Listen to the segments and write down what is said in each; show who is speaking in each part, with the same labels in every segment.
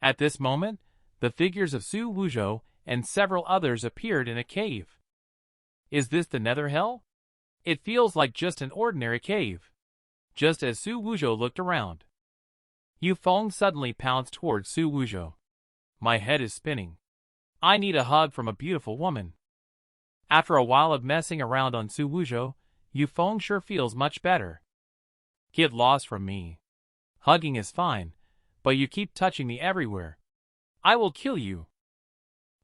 Speaker 1: At this moment, the figures of Xu Wuzhou and several others appeared in a cave. Is this the nether hell? It feels like just an ordinary cave. Just as Xu Wuzhou looked around, Yu Feng suddenly pounced towards Xu Wuzhou. My head is spinning. I need a hug from a beautiful woman. After a while of messing around on Xu Wuzhou, Yu Feng sure feels much better. Get lost from me. Hugging is fine, but you keep touching me everywhere. I will kill you.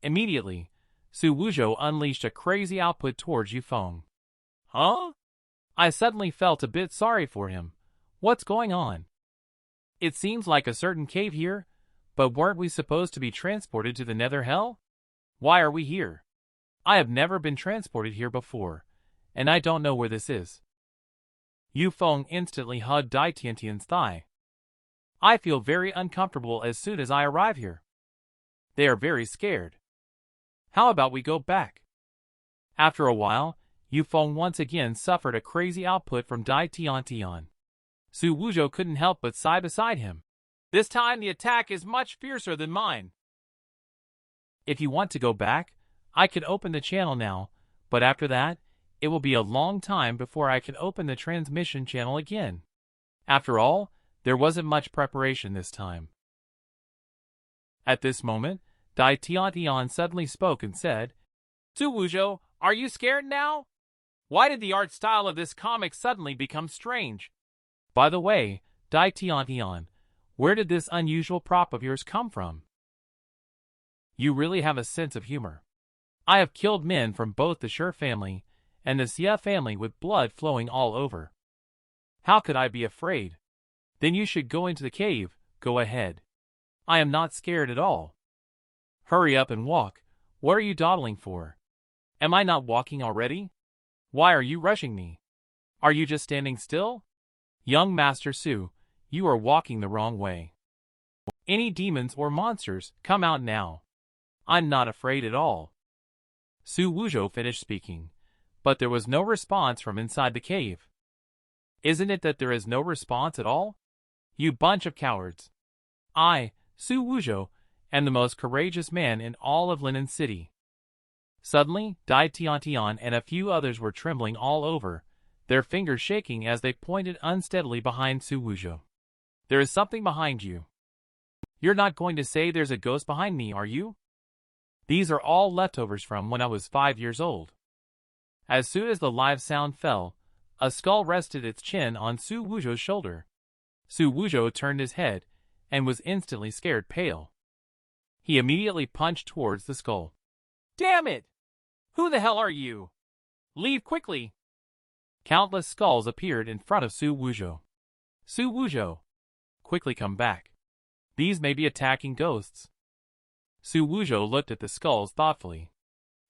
Speaker 1: Immediately, Xu Wuzhou unleashed a crazy output towards Yu Feng. Huh? I suddenly felt a bit sorry for him. What's going on? It seems like a certain cave here, but weren't we supposed to be transported to the nether hell? Why are we here? I have never been transported here before, and I don't know where this is. Yu Feng instantly hugged Dai Tiantian's thigh. I feel very uncomfortable as soon as I arrive here. They are very scared. How about we go back? After a while, Yu Feng once again suffered a crazy output from Dai Tiantian. Xu Wuzhou couldn't help but sigh beside him. This time the attack is much fiercer than mine. If you want to go back, I can open the channel now, but after that, it will be a long time before I can open the transmission channel again. After all, there wasn't much preparation this time. At this moment, Dai Tiantian suddenly spoke and said, Xu Wuzhou, are you scared now? Why did the art style of this comic suddenly become strange? By the way, Dai Tiantian, where did this unusual prop of yours come from? You really have a sense of humor. I have killed men from both the Shi family and the Xia family with blood flowing all over. How could I be afraid? Then you should go into the cave, go ahead. I am not scared at all. Hurry up and walk, what are you dawdling for? Am I not walking already? Why are you rushing me? Are you just standing still? Young Master Xu, you are walking the wrong way. Any demons or monsters, come out now. I'm not afraid at all. Xu Wuzhou finished speaking, but there was no response from inside the cave. Isn't it that there is no response at all? You bunch of cowards. I, Xu Wuzhou, am the most courageous man in all of Linen City. Suddenly, Dai Tiantian and a few others were trembling all over, their fingers shaking as they pointed unsteadily behind Xu Wuzhou. There is something behind you. You're not going to say there's a ghost behind me, are you? These are all leftovers from when I was 5 years old. As soon as the live sound fell, a skull rested its chin on Xu Wuzhou's shoulder. Xu Wuzhou turned his head and was instantly scared pale. He immediately punched towards the skull. Damn it! Who the hell are you? Leave quickly! Countless skulls appeared in front of Xu Wuzhou. Xu Wuzhou, quickly come back. These may be attacking ghosts. Xu Wuzhou looked at the skulls thoughtfully.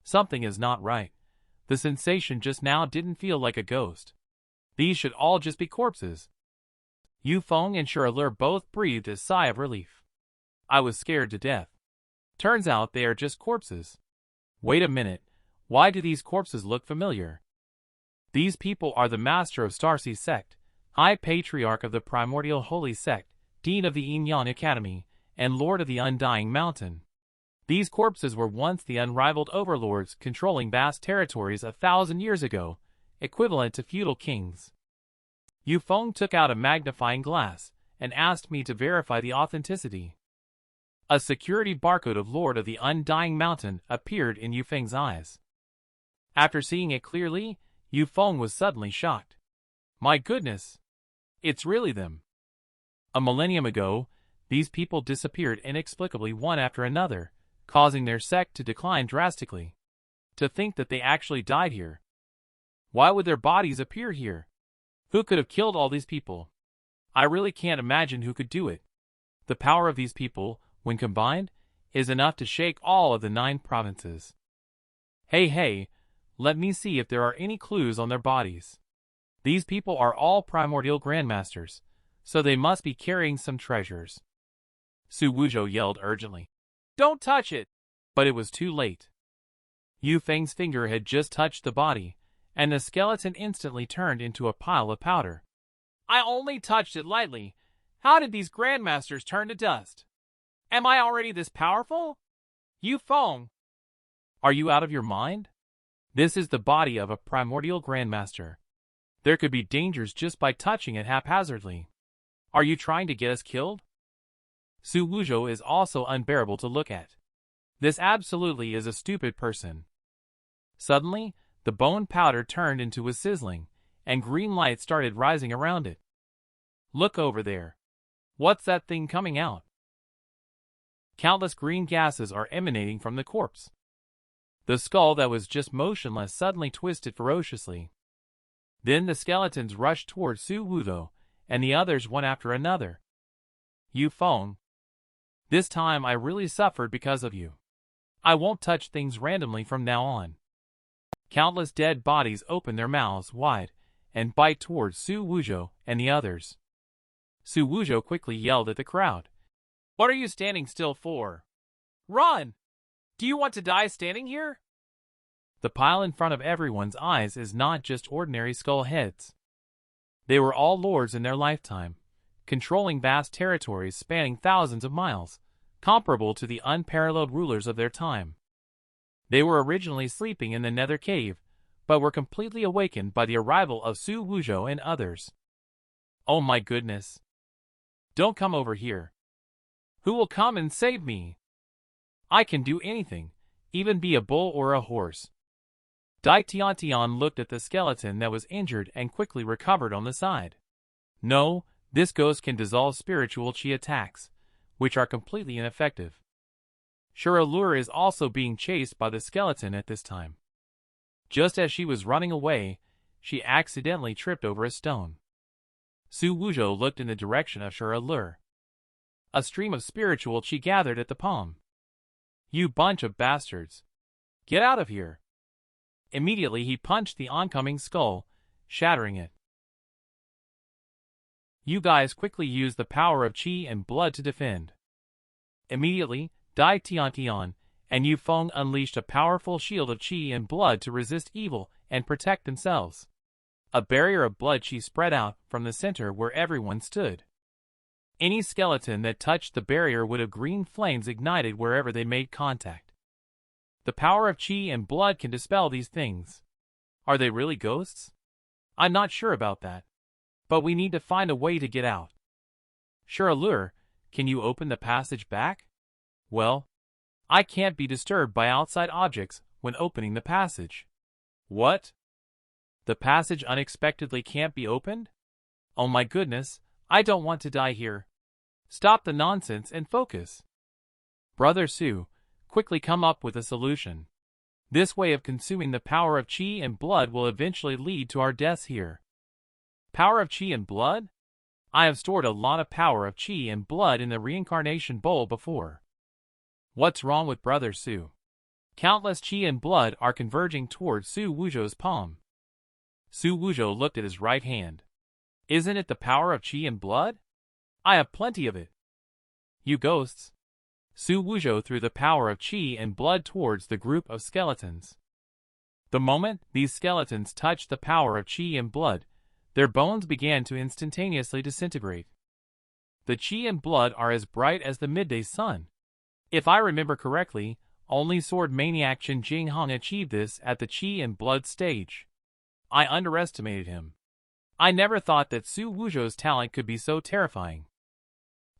Speaker 1: Something is not right. The sensation just now didn't feel like a ghost. These should all just be corpses. Yu Feng and Shirley both breathed a sigh of relief. I was scared to death. Turns out they are just corpses. Wait a minute, why do these corpses look familiar? These people are the master of Starcy sect, High Patriarch of the Primordial Holy Sect, Dean of the Yin-Yang Academy, and Lord of the Undying Mountain. These corpses were once the unrivaled overlords controlling vast territories 1,000 years ago, equivalent to feudal kings. Yu Feng took out a magnifying glass and asked me to verify the authenticity. A security barcode of Lord of the Undying Mountain appeared in Yu Feng's eyes. After seeing it clearly, Yu Feng was suddenly shocked. My goodness! It's really them. A millennium ago, these people disappeared inexplicably one after another, causing their sect to decline drastically. To think that they actually died here. Why would their bodies appear here? Who could have killed all these people? I really can't imagine who could do it. The power of these people, when combined, is enough to shake all of the 9 provinces. Hey, let me see if there are any clues on their bodies. These people are all primordial grandmasters, so they must be carrying some treasures. Xu Wuzhou yelled urgently. Don't touch it! But it was too late. Yu Feng's finger had just touched the body, and the skeleton instantly turned into a pile of powder. I only touched it lightly. How did these grandmasters turn to dust? Am I already this powerful? You Feng! Are you out of your mind? This is the body of a primordial grandmaster. There could be dangers just by touching it haphazardly. Are you trying to get us killed? Xu Wuzhou is also unbearable to look at. This absolutely is a stupid person. Suddenly, the bone powder turned into a sizzling, and green light started rising around it. Look over there. What's that thing coming out? Countless green gases are emanating from the corpse. The skull that was just motionless suddenly twisted ferociously. Then the skeletons rushed towards Xu Wuzhou, and the others one after another. You Feng. This time I really suffered because of you. I won't touch things randomly from now on. Countless dead bodies open their mouths wide and bite towards Xu Wuzhou and the others. Xu Wuzhou quickly yelled at the crowd. What are you standing still for? Run! Do you want to die standing here? The pile in front of everyone's eyes is not just ordinary skull heads. They were all lords in their lifetime, controlling vast territories spanning thousands of miles, comparable to the unparalleled rulers of their time. They were originally sleeping in the nether cave, but were completely awakened by the arrival of Xu Wuzhou and others. Oh my goodness! Don't come over here. Who will come and save me? I can do anything, even be a bull or a horse. Dai Tiantian looked at the skeleton that was injured and quickly recovered on the side. No, this ghost can dissolve spiritual chi attacks, which are completely ineffective. Shuralur is also being chased by the skeleton at this time. Just as she was running away, she accidentally tripped over a stone. Xu Wuzhou looked in the direction of Shuralur. A stream of spiritual chi gathered at the palm. You bunch of bastards! Get out of here! Immediately he punched the oncoming skull, shattering it. You guys quickly used the power of chi and blood to defend. Immediately, Dai Tiantian and Yu Feng unleashed a powerful shield of chi and blood to resist evil and protect themselves. A barrier of blood chi spread out from the center where everyone stood. Any skeleton that touched the barrier would have green flames ignited wherever they made contact. The power of chi and blood can dispel these things. Are they really ghosts? I'm not sure about that. But we need to find a way to get out. Shuralur, can you open the passage back? Well, I can't be disturbed by outside objects when opening the passage. What? The passage unexpectedly can't be opened? Oh my goodness, I don't want to die here. Stop the nonsense and focus. Brother Xu, quickly come up with a solution. This way of consuming the power of chi and blood will eventually lead to our deaths here. Power of chi and blood? I have stored a lot of power of chi and blood in the reincarnation bowl before. What's wrong with Brother Xu? Countless chi and blood are converging towards Xu Wuzhou's palm. Xu Wuzhou looked at his right hand. Isn't it the power of chi and blood? I have plenty of it. You ghosts. Xu Wuzhou threw the power of chi and blood towards the group of skeletons. The moment these skeletons touched the power of chi and blood, their bones began to instantaneously disintegrate. The chi and blood are as bright as the midday sun. If I remember correctly, only sword maniac Chen Jinghong achieved this at the chi and blood stage. I underestimated him. I never thought that Xu Wuzhou's talent could be so terrifying.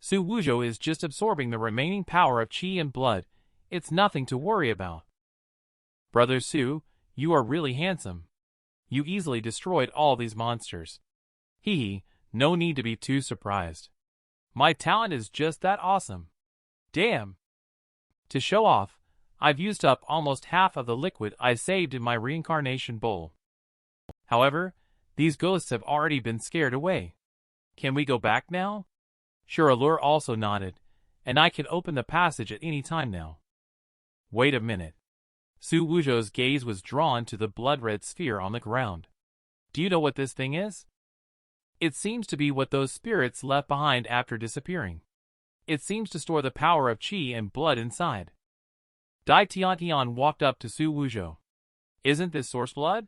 Speaker 1: Xu Wuzhou is just absorbing the remaining power of chi and blood. It's nothing to worry about. Brother Xu, you are really handsome. You easily destroyed all these monsters. Hee, no need to be too surprised. My talent is just that awesome. Damn. To show off, I've used up almost half of the liquid I saved in my reincarnation bowl. However, these ghosts have already been scared away. Can we go back now? Shuralur also nodded, and I can open the passage at any time now. Wait a minute. Xu Wuzhou's gaze was drawn to the blood-red sphere on the ground. Do you know what this thing is? It seems to be what those spirits left behind after disappearing. It seems to store the power of chi and blood inside. Dai Tiantian walked up to Xu Wuzhou. Isn't this source blood?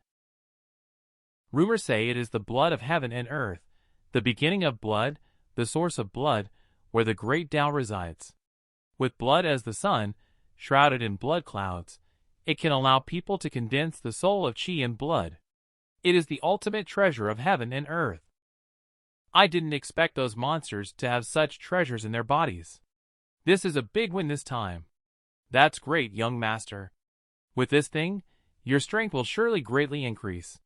Speaker 1: Rumors say it is the blood of heaven and earth, the beginning of blood, the source of blood, where the great Tao resides. With blood as the sun, shrouded in blood clouds, it can allow people to condense the soul of qi in blood. It is the ultimate treasure of heaven and earth. I didn't expect those monsters to have such treasures in their bodies. This is a big win this time. That's great, young master. With this thing, your strength will surely greatly increase.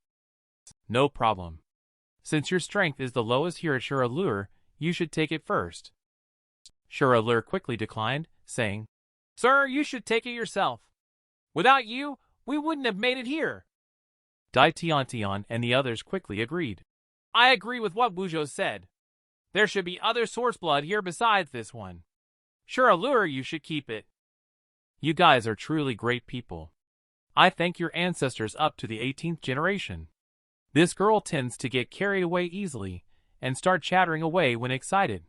Speaker 1: No problem. Since your strength is the lowest here at Shuralur, you should take it first. Shuralur quickly declined, saying, Sir, you should take it yourself. Without you, we wouldn't have made it here. Dai Tian and the others quickly agreed. I agree with what Wuzhou said. There should be other source blood here besides this one. Shuralur, you should keep it. You guys are truly great people. I thank your ancestors up to the 18th generation. This girl tends to get carried away easily and start chattering away when excited.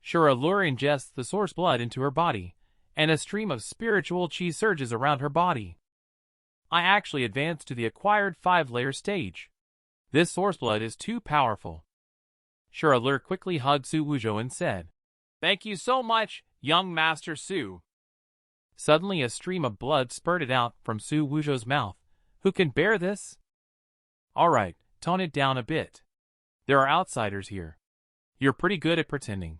Speaker 1: Shuralur ingests the source blood into her body, and a stream of spiritual qi surges around her body. I actually advanced to the acquired 5-layer stage. This source blood is too powerful. Shuralur quickly hugged Xu Wuzhou and said, Thank you so much, young Master Xu. Suddenly a stream of blood spurted out from Xu Wuzhou's mouth. Who can bear this? Alright, tone it down a bit. There are outsiders here. You're pretty good at pretending.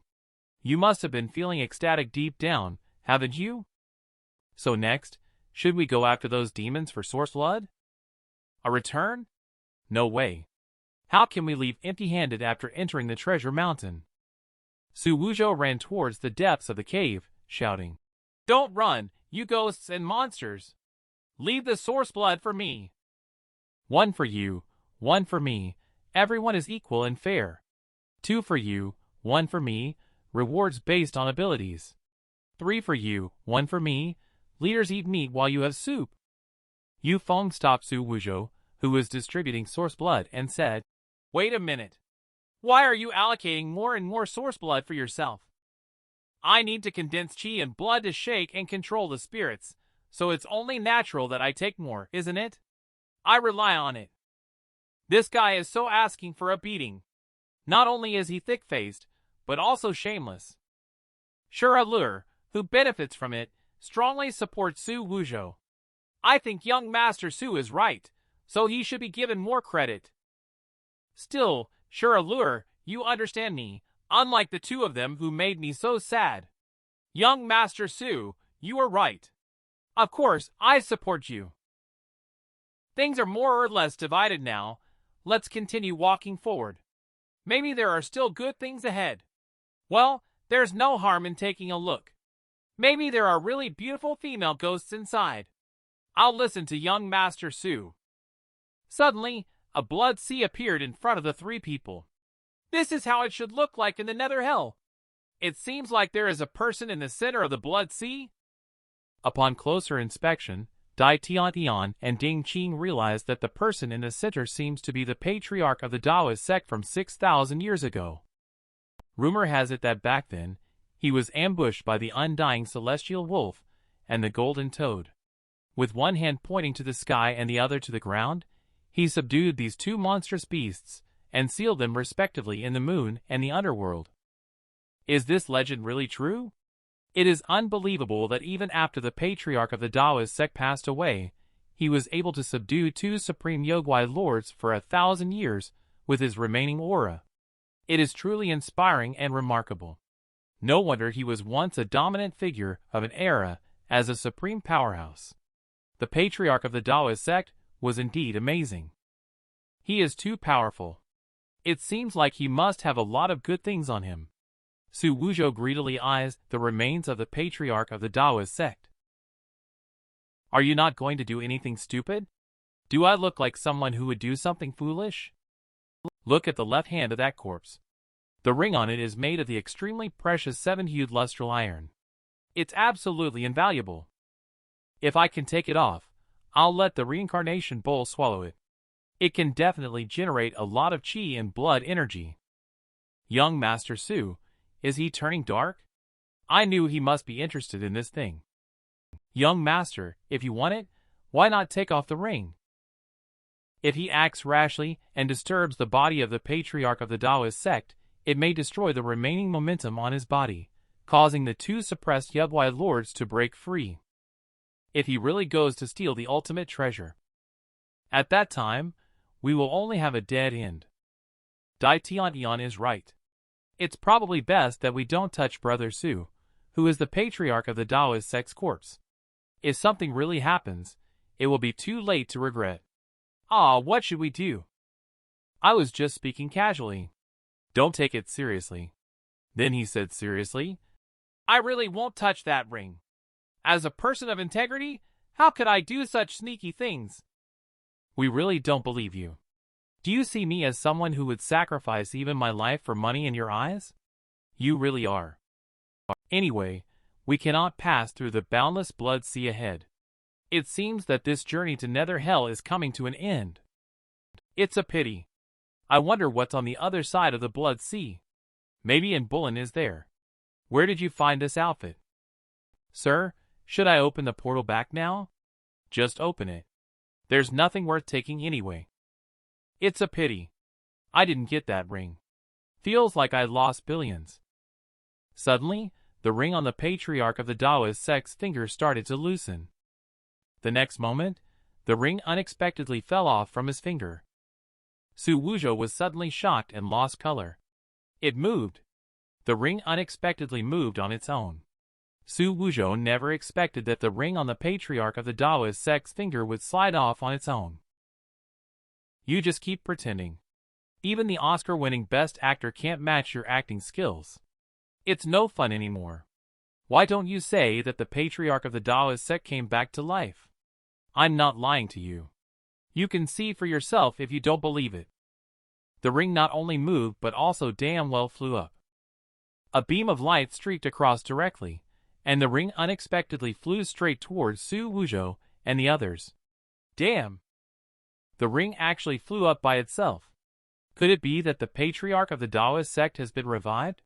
Speaker 1: You must have been feeling ecstatic deep down, haven't you? So next, should we go after those demons for source blood? A return? No way. How can we leave empty-handed after entering the treasure mountain? Xu Wuzhou ran towards the depths of the cave, shouting, Don't run, you ghosts and monsters! Leave the source blood for me! One for you, one for me, everyone is equal and fair. 2 for you, 1 for me, rewards based on abilities. 3 for you, 1 for me, leaders eat meat while you have soup. Yu Feng stopped Xu Wuzhou, who was distributing source blood, and said, Wait a minute. Why are you allocating more and more source blood for yourself? I need to condense qi and blood to shake and control the spirits, so it's only natural that I take more, isn't it? I rely on it. This guy is so asking for a beating. Not only is he thick-faced, but also shameless. Shuralur, who benefits from it, strongly supports Xu Wuzhou. I think young Master Xu is right, so he should be given more credit. Still, Shuralur, you understand me, unlike the 2 of them who made me so sad. Young Master Xu, you are right. Of course, I support you. Things are more or less divided now. Let's continue walking forward. Maybe there are still good things ahead. Well, there's no harm in taking a look. Maybe there are really beautiful female ghosts inside. I'll listen to young Master Xu. Suddenly, a blood sea appeared in front of the 3 people. This is how it should look like in the Nether Hell. It seems like there is a person in the center of the blood sea. Upon closer inspection, Dai Tian and Ding Qing realized that the person in the center seems to be the patriarch of the Taoist sect from 6,000 years ago. Rumor has it that back then, he was ambushed by the undying celestial wolf and the golden toad. With one hand pointing to the sky and the other to the ground, he subdued these 2 monstrous beasts and sealed them respectively in the moon and the underworld. Is this legend really true? It is unbelievable that even after the patriarch of the Taoist sect passed away, he was able to subdue 2 supreme Yogui lords for 1,000 years with his remaining aura. It is truly inspiring and remarkable. No wonder he was once a dominant figure of an era as a supreme powerhouse. The patriarch of the Taoist sect was indeed amazing. He is too powerful. It seems like he must have a lot of good things on him. Xu Wuzhou greedily eyes the remains of the patriarch of the Taoist sect. Are you not going to do anything stupid? Do I look like someone who would do something foolish? Look at the left hand of that corpse. The ring on it is made of the extremely precious 7-hued lustral iron. It's absolutely invaluable. If I can take it off, I'll let the reincarnation bowl swallow it. It can definitely generate a lot of qi and blood energy. Young Master Xu, is he turning dark? I knew he must be interested in this thing. Young Master, if you want it, why not take off the ring? If he acts rashly and disturbs the body of the patriarch of the Taoist sect, it may destroy the remaining momentum on his body, causing the two suppressed Yubwai lords to break free. If he really goes to steal the ultimate treasure, at that time, we will only have a dead end. Dai Tiantian is right. It's probably best that we don't touch Brother Xu, who is the patriarch of the Taoist sex corpse. If something really happens, it will be too late to regret. What should we do? I was just speaking casually. Don't take it seriously. Then he said seriously, I really won't touch that ring. As a person of integrity, how could I do such sneaky things? We really don't believe you. Do you see me as someone who would sacrifice even my life for money in your eyes? You really are. Anyway, we cannot pass through the boundless blood sea ahead. It seems that this journey to Nether Hell is coming to an end. It's a pity. I wonder what's on the other side of the blood sea. Maybe An Bullen is there. Where did you find this outfit? Sir, should I open the portal back now? Just open it. There's nothing worth taking anyway. It's a pity. I didn't get that ring. Feels like I lost billions. Suddenly, the ring on the patriarch of the Taoist sect's finger started to loosen. The next moment, the ring unexpectedly fell off from his finger. Xu Wuzhou was suddenly shocked and lost color. It moved. The ring unexpectedly moved on its own. Xu Wuzhou never expected that the ring on the patriarch of the Taoist sect's finger would slide off on its own. You just keep pretending. Even the Oscar-winning Best Actor can't match your acting skills. It's no fun anymore. Why don't you say that the patriarch of the Taoist sect came back to life? I'm not lying to you. You can see for yourself if you don't believe it. The ring not only moved but also damn well flew up. A beam of light streaked across directly, and the ring unexpectedly flew straight towards Xu Wuzhou and the others. Damn! The ring actually flew up by itself. Could it be that the patriarch of the Taoist sect has been revived?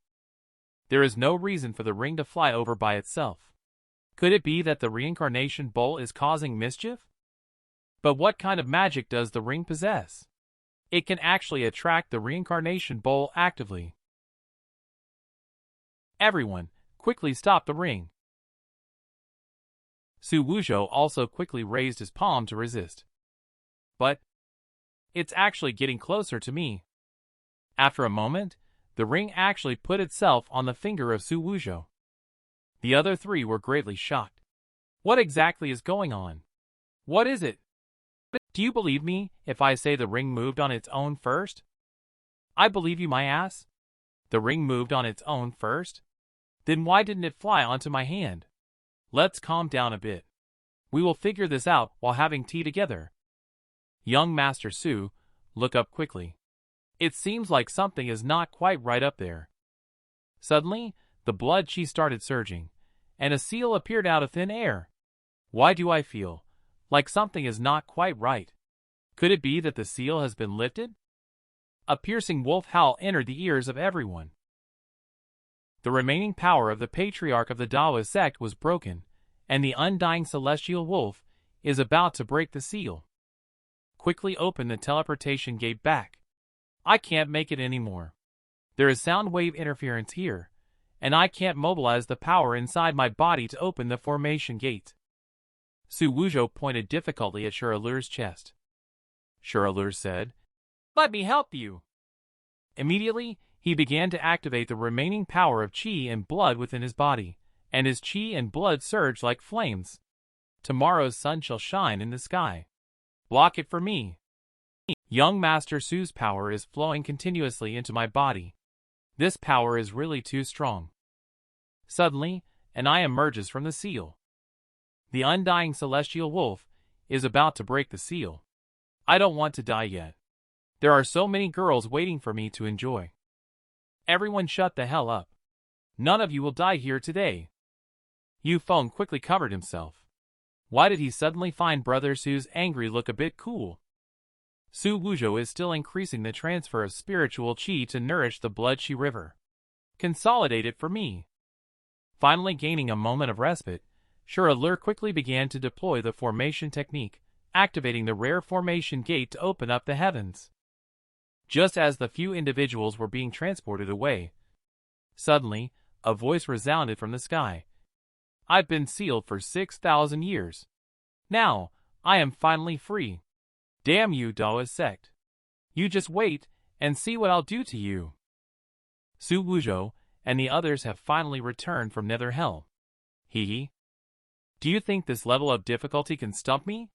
Speaker 1: There is no reason for the ring to fly over by itself. Could it be that the reincarnation bowl is causing mischief? But what kind of magic does the ring possess? It can actually attract the reincarnation bowl actively. Everyone, quickly stop the ring. Xu Wuzhou also quickly raised his palm to resist. But it's actually getting closer to me. After a moment, the ring actually put itself on the finger of Xu Wuzhou. The other three were greatly shocked. What exactly is going on? What is it? Do you believe me if I say the ring moved on its own first? I believe you, my ass. The ring moved on its own first? Then why didn't it fly onto my hand? Let's calm down a bit. We will figure this out while having tea together. Young Master Xu, look up quickly. It seems like something is not quite right up there. Suddenly, the blood chi started surging, and a seal appeared out of thin air. Why do I feel like something is not quite right? Could it be that the seal has been lifted? A piercing wolf howl entered the ears of everyone. The remaining power of the patriarch of the Taoist sect was broken, and the undying celestial wolf is about to break the seal. Quickly open the teleportation gate back. I can't make it anymore. There is sound wave interference here, and I can't mobilize the power inside my body to open the formation gate. Xu Wuzhou pointed difficultly at Shuralur's chest. Shuralur said, Let me help you. Immediately, he began to activate the remaining power of qi and blood within his body, and his qi and blood surged like flames. Tomorrow's sun shall shine in the sky. Block it for me. Young Master Xu's power is flowing continuously into my body. This power is really too strong. Suddenly, an eye emerges from the seal. The undying celestial wolf is about to break the seal. I don't want to die yet. There are so many girls waiting for me to enjoy. Everyone shut the hell up. None of you will die here today. Yu Feng quickly covered himself. Why did he suddenly find Brother Xu's angry look a bit cool? Xu Wuzhou is still increasing the transfer of spiritual qi to nourish the blood qi river. Consolidate it for me. Finally gaining a moment of respite, Shuralur quickly began to deploy the formation technique, activating the rare formation gate to open up the heavens. Just as the few individuals were being transported away, suddenly, a voice resounded from the sky. I've been sealed for 6,000 years. Now, I am finally free. Damn you, Daoist sect. You just wait and see what I'll do to you. Xu Wuzhou and the others have finally returned from Nether Hell. Hee. Do you think this level of difficulty can stump me?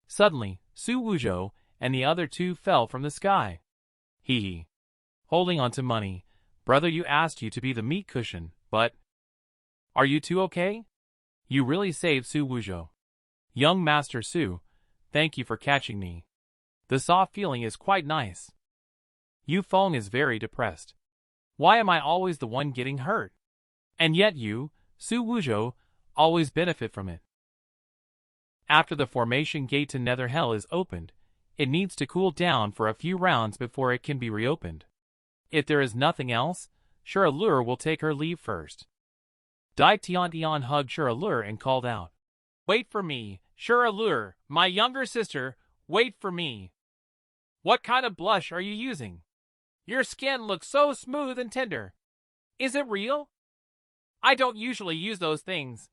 Speaker 1: Suddenly, Xu Wuzhou and the other two fell from the sky. Hee. Holding on to money, brother, you asked you to be the meat cushion, but... Are you two okay? You really saved Xu Wuzhou. Young Master Xu, thank you for catching me. The soft feeling is quite nice. Yu Feng is very depressed. Why am I always the one getting hurt? And yet you, Xu Wuzhou, always benefit from it. After the formation gate to Nether Hell is opened, it needs to cool down for a few rounds before it can be reopened. If there is nothing else, Shiralur will take her leave first. Dai Tian hugged Shiralur and called out, "Wait for me, Shiralur, my younger sister, wait for me. What kind of blush are you using? Your skin looks so smooth and tender. Is it real? I don't usually use those things.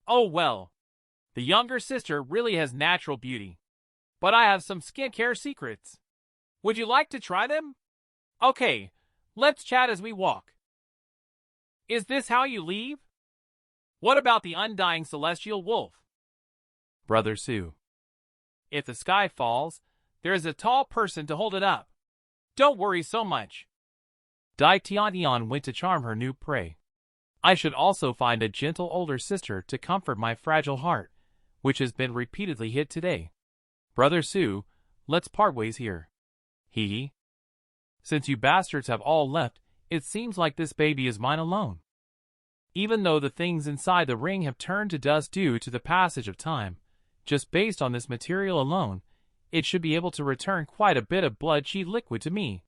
Speaker 1: Oh well. The younger sister really has natural beauty. But I have some skincare secrets. Would you like to try them? Okay, let's chat as we walk. Is this how you leave? What about the undying celestial wolf? Brother Xu. If the sky falls, there is a tall person to hold it up. Don't worry so much. Dai Tian went to charm her new prey. I should also find a gentle older sister to comfort my fragile heart, which has been repeatedly hit today. Brother Xu, let's part ways here. Hee. Since you bastards have all left, it seems like this baby is mine alone. Even though the things inside the ring have turned to dust due to the passage of time, just based on this material alone, it should be able to return quite a bit of blood-chi liquid to me.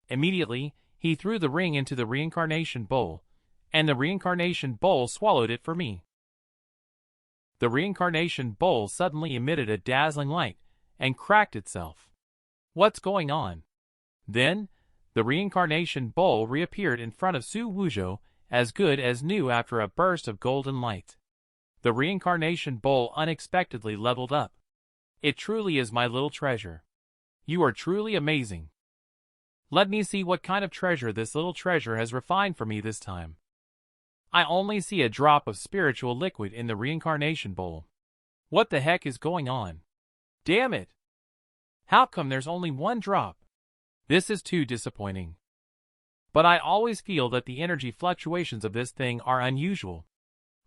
Speaker 1: Immediately, he threw the ring into the reincarnation bowl, and the reincarnation bowl swallowed it for me. The reincarnation bowl suddenly emitted a dazzling light and cracked itself. What's going on? Then, the reincarnation bowl reappeared in front of Xu Wuzhou as good as new after a burst of golden light. The reincarnation bowl unexpectedly leveled up. It truly is my little treasure. You are truly amazing. Let me see what kind of treasure this little treasure has refined for me this time. I only see a drop of spiritual liquid in the reincarnation bowl. What the heck is going on? Damn it! How come there's only one drop? This is too disappointing. But I always feel that the energy fluctuations of this thing are unusual.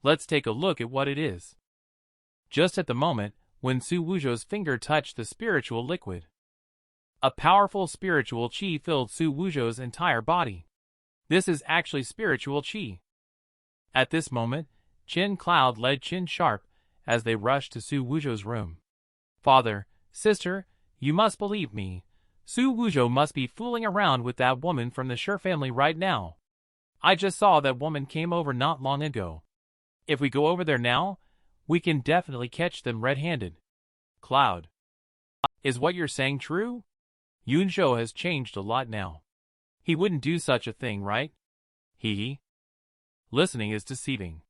Speaker 1: Let's take a look at what it is. Just at the moment, when Xu Wuzhou's finger touched the spiritual liquid, a powerful spiritual qi filled Xu Wuzhou's entire body. This is actually spiritual qi. At this moment, Qin Cloud led Qin Sharp as they rushed to Xu Wuzhou's room. Father, sister, you must believe me. Xu Wuzhou must be fooling around with that woman from the Shi family right now. I just saw that woman came over not long ago. If we go over there now, we can definitely catch them red-handed. Cloud. Is what you're saying true? Yunzhou has changed a lot now. He wouldn't do such a thing, right? Hee. Listening is deceiving.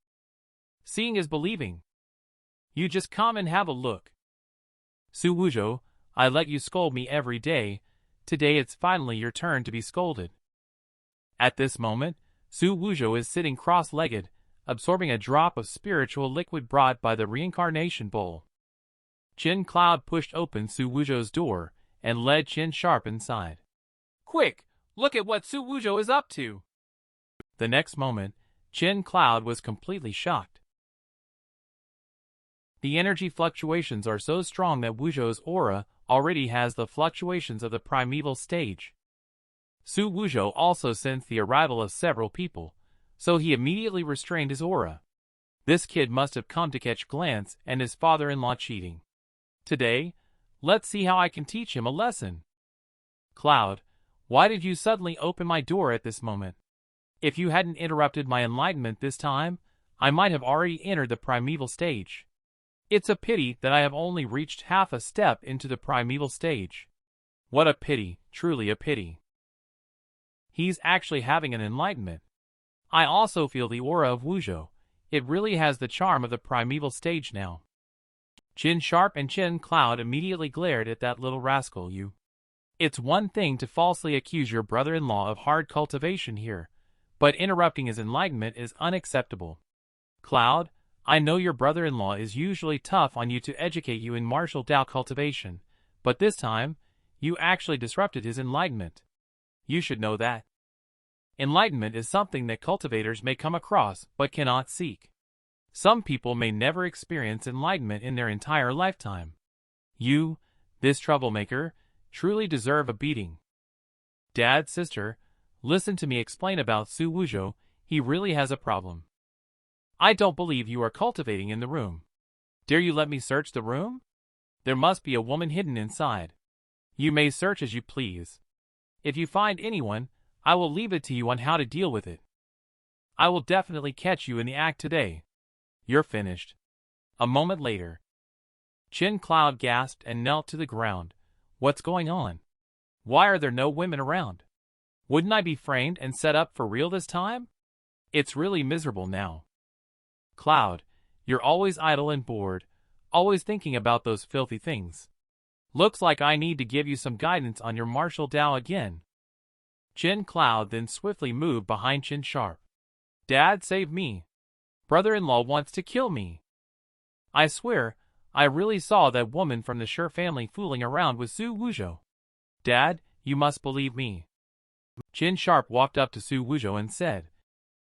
Speaker 1: Seeing is believing. You just come and have a look. Xu Wuzhou, I let you scold me every day. Today it's finally your turn to be scolded. At this moment, Xu Wuzhou is sitting cross-legged, absorbing a drop of spiritual liquid brought by the reincarnation bowl. Qin Cloud pushed open Xu Wuzhou's door and led Qin Sharp inside. Quick, look at what Xu Wuzhou is up to. The next moment, Qin Cloud was completely shocked. The energy fluctuations are so strong that Wuzhou's aura already has the fluctuations of the primeval stage. Xu Wuzhou also sensed the arrival of several people, so he immediately restrained his aura. This kid must have come to catch Glance and his father-in-law cheating. Today, let's see how I can teach him a lesson. Cloud, why did you suddenly open my door at this moment? If you hadn't interrupted my enlightenment this time, I might have already entered the primeval stage. It's a pity that I have only reached half a step into the primeval stage. What a pity, truly a pity. He's actually having an enlightenment. I also feel the aura of Wuzhou. It really has the charm of the primeval stage now. Chin Sharp and Chin Cloud immediately glared at that little rascal. It's one thing to falsely accuse your brother-in-law of hard cultivation here, but interrupting his enlightenment is unacceptable. Cloud, I know your brother-in-law is usually tough on you to educate you in martial Dao cultivation, but this time, you actually disrupted his enlightenment. You should know that. Enlightenment is something that cultivators may come across but cannot seek. Some people may never experience enlightenment in their entire lifetime. You, this troublemaker, truly deserve a beating. Dad, sister, listen to me explain about Xu Wuzhou. He really has a problem. I don't believe you are cultivating in the room. Dare you let me search the room? There must be a woman hidden inside. You may search as you please. If you find anyone, I will leave it to you on how to deal with it. I will definitely catch you in the act today. You're finished. A moment later, Chin Cloud gasped and knelt to the ground. What's going on? Why are there no women around? Wouldn't I be framed and set up for real this time? It's really miserable now. Cloud, you're always idle and bored, always thinking about those filthy things. Looks like I need to give you some guidance on your martial Dao again. Chin Cloud then swiftly moved behind Chin Sharp. Dad, save me. Brother-in-law wants to kill me. I swear, I really saw that woman from the Shi family fooling around with Xu Wuzhou. Dad, you must believe me. Chin Sharp walked up to Xu Wuzhou and said,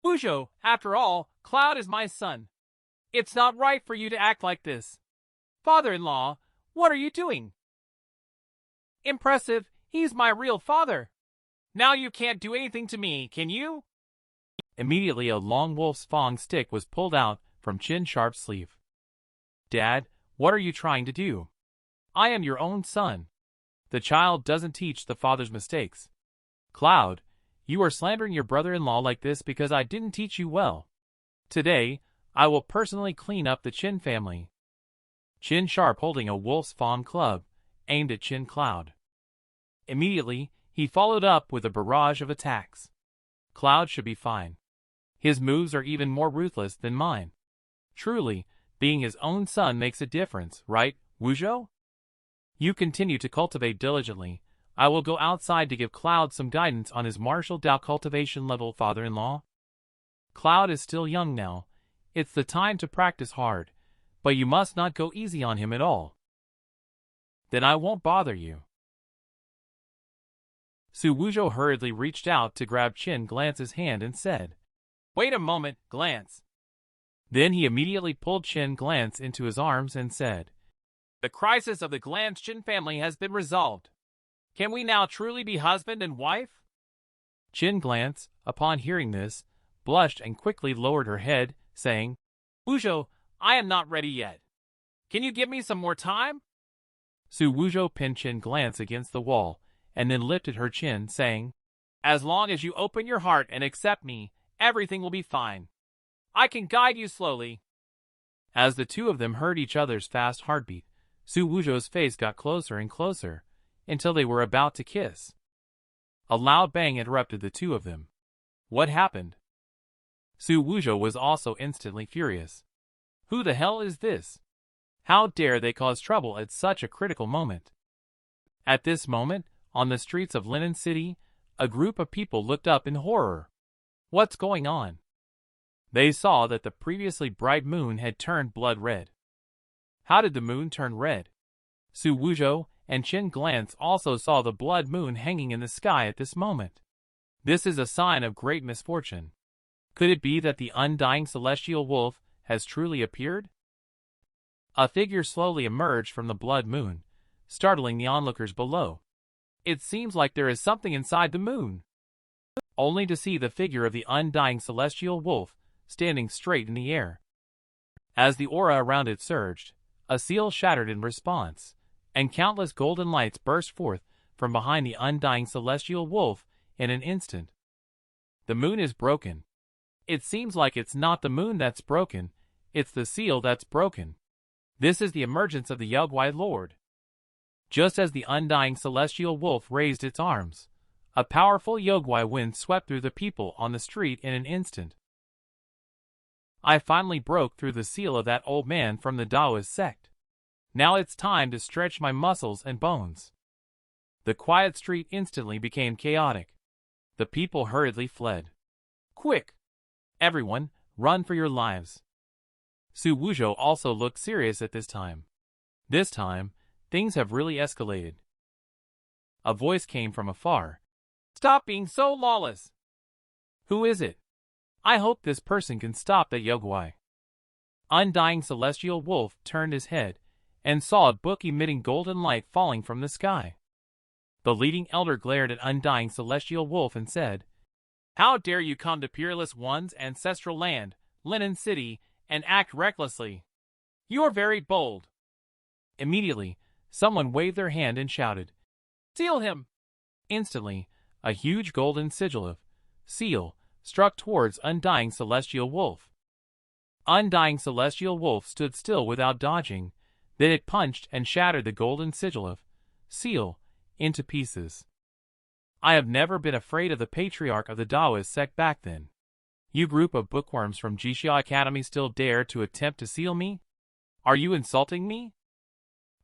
Speaker 1: Wuzhou, after all, Cloud is my son. It's not right for you to act like this. Father-in-law, what are you doing? Impressive, he's my real father. Now you can't do anything to me, can you? Immediately a long wolf's fang stick was pulled out from Chin Sharp's sleeve. Dad, what are you trying to do? I am your own son. The child doesn't teach the father's mistakes. Cloud, you are slandering your brother-in-law like this because I didn't teach you well. Today, I will personally clean up the Chin family. Chin Sharp holding a wolf's fang club, aimed at Chin Cloud. Immediately, he followed up with a barrage of attacks. Cloud should be fine. His moves are even more ruthless than mine. Truly, being his own son makes a difference, right, Wuzhou? You continue to cultivate diligently. I will go outside to give Cloud some guidance on his martial Dao cultivation level, father-in-law. Cloud is still young now. It's the time to practice hard, but you must not go easy on him at all. Then I won't bother you. Xu Wuzhou hurriedly reached out to grab Chin Glance's hand and said, Wait a moment, Glance. Then he immediately pulled Chin Glance into his arms and said, The crisis of the Glance Chin family has been resolved. Can we now truly be husband and wife? Chin Glance, upon hearing this, blushed and quickly lowered her head, saying, Wuzhou, I am not ready yet. Can you give me some more time? Xu Wuzhou pinned Chin Glance against the wall, and then lifted her chin, saying, As long as you open your heart and accept me, everything will be fine. I can guide you slowly. As the two of them heard each other's fast heartbeat, Xu Wuzhou's face got closer and closer, until they were about to kiss. A loud bang interrupted the two of them. What happened? Xu Wuzhou was also instantly furious. Who the hell is this? How dare they cause trouble at such a critical moment? At this moment, on the streets of Linen City, a group of people looked up in horror. What's going on? They saw that the previously bright moon had turned blood red. How did the moon turn red? Xu Wuzhou and Chin Glance also saw the blood moon hanging in the sky at this moment. This is a sign of great misfortune. Could it be that the undying celestial wolf has truly appeared? A figure slowly emerged from the blood moon, startling the onlookers below. It seems like there is something inside the moon. Only to see the figure of the undying celestial wolf standing straight in the air. As the aura around it surged, a seal shattered in response, and countless golden lights burst forth from behind the undying celestial wolf in an instant. The moon is broken. It seems like it's not the moon that's broken, it's the seal that's broken. This is the emergence of the Yugwai Lord. Just as the undying celestial wolf raised its arms, A powerful Yogwai wind swept through the people on the street in an instant. I finally broke through the seal of that old man from the Taoist sect. Now it's time to stretch my muscles and bones. The quiet street instantly became chaotic. The people hurriedly fled. Quick! Everyone, run for your lives. Xu Wuzhou also looked serious at this time. This time, things have really escalated. A voice came from afar. Stop being so lawless! Who is it? I hope this person can stop that Yogwai. Undying Celestial Wolf turned his head and saw a book emitting golden light falling from the sky. The leading elder glared at Undying Celestial Wolf and said, How dare you come to Peerless One's ancestral land, Linen City, and act recklessly? You are very bold. Immediately, someone waved their hand and shouted, Seal him! Instantly, a huge golden sigil of seal struck towards Undying Celestial Wolf. Undying Celestial Wolf stood still without dodging, then it punched and shattered the golden sigil of seal into pieces. I have never been afraid of the patriarch of the Taoist sect back then. You group of bookworms from Jixia Academy still dare to attempt to seal me? Are you insulting me?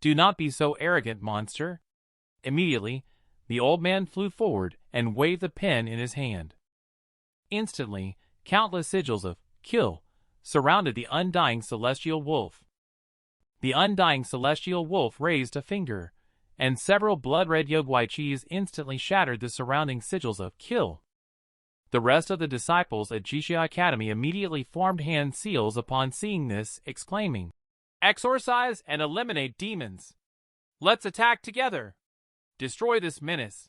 Speaker 1: Do not be so arrogant, monster. Immediately, the old man flew forward and waved the pen in his hand. Instantly, countless sigils of kill surrounded the Undying Celestial Wolf. The Undying Celestial Wolf raised a finger, and several blood-red Yogwai chis instantly shattered the surrounding sigils of kill. The rest of the disciples at Jixia Academy immediately formed hand seals upon seeing this, exclaiming, Exorcise and eliminate demons! Let's attack together! Destroy this menace!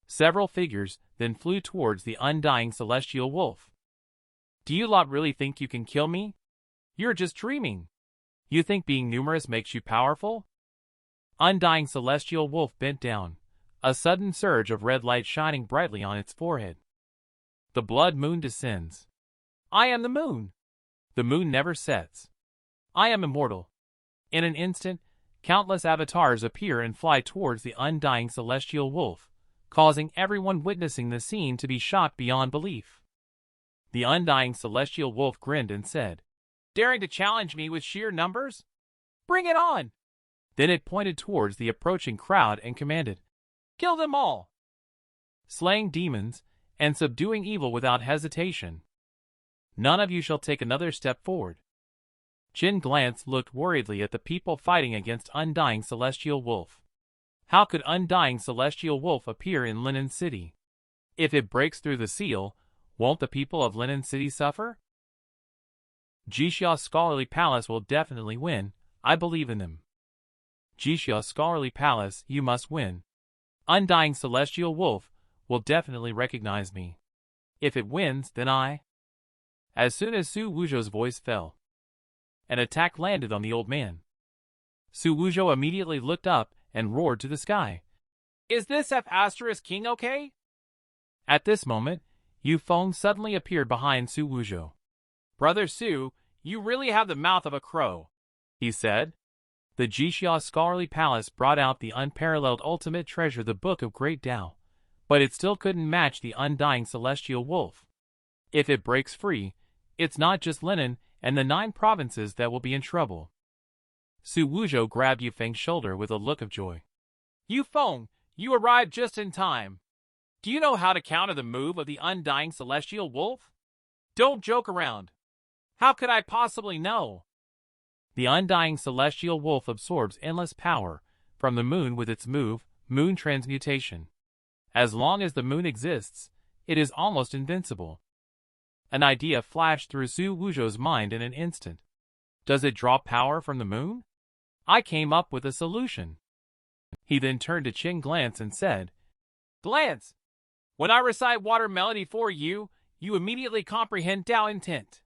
Speaker 1: Several figures then flew towards the Undying Celestial Wolf. Do you lot really think you can kill me? You're just dreaming. You think being numerous makes you powerful? Undying Celestial Wolf bent down, a sudden surge of red light shining brightly on its forehead. The blood moon descends. I am the moon. The moon never sets. I am immortal. In an instant, countless avatars appear and fly towards the Undying Celestial Wolf, causing everyone witnessing the scene to be shocked beyond belief. The Undying Celestial Wolf grinned and said, Daring to challenge me with sheer numbers? Bring it on! Then it pointed towards the approaching crowd and commanded, Kill them all! Slaying demons and subduing evil without hesitation. None of you shall take another step forward. Qin Glance looked worriedly at the people fighting against Undying Celestial Wolf. How could Undying Celestial Wolf appear in Linen City? If it breaks through the seal, won't the people of Linen City suffer? Jixia Scholarly Palace will definitely win. I believe in them. Jixia Scholarly Palace, you must win. Undying Celestial Wolf will definitely recognize me. If it wins, then I... As soon as Xu Wuzhou's voice fell, an attack landed on the old man. Xu Wuzhou immediately looked up and roared to the sky. Is this F** King okay? At this moment, Yu Feng suddenly appeared behind Xu Wuzhou. Brother Xu, you really have the mouth of a crow, he said. The Jixia Scholarly Palace brought out the unparalleled ultimate treasure, the Book of Great Tao, but it still couldn't match the Undying Celestial Wolf. If it breaks free, it's not just Linen and the 9 provinces that will be in trouble. Xu Wuzhou grabbed Yu Feng's shoulder with a look of joy. Yu Feng, you arrived just in time. Do you know how to counter the move of the Undying Celestial Wolf? Don't joke around. How could I possibly know? The Undying Celestial Wolf absorbs endless power from the moon with its move, Moon Transmutation. As long as the moon exists, it is almost invincible. An idea flashed through Xu Wuzhou's mind in an instant. Does it draw power from the moon? I came up with a solution. He then turned to Qin Glance and said, Glance, when I recite water melody for you, you immediately comprehend Tao intent.